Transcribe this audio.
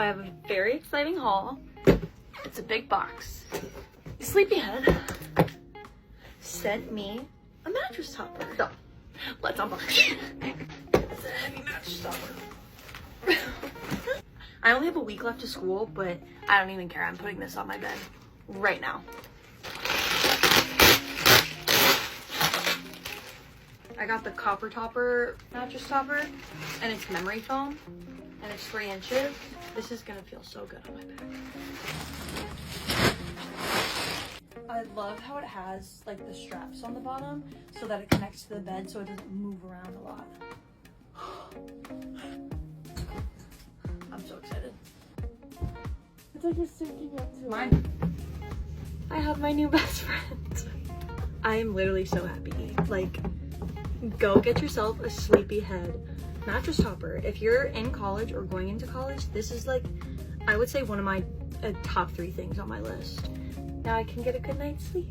I have a very exciting haul. It's a big box. Sleepyhead sent me a mattress topper. So, let's unbox it. It's a heavy mattress topper. I only have a week left of school, but I don't even care. I'm putting this on my bed right now. I got the copper topper mattress topper, and it's memory foam, and it's 3 inches. This is gonna feel so good on my back. I love how it has like the straps on the bottom so that it connects to the bed so it doesn't move around a lot. I'm so excited. It's like you're syncing up to Mine. I have my new best friend. I am literally so happy. Like, go get yourself a Sleepyhead mattress topper. If you're in college or going into college, this is like, I would say one of my top 3 things on my list. Now I can get a good night's sleep.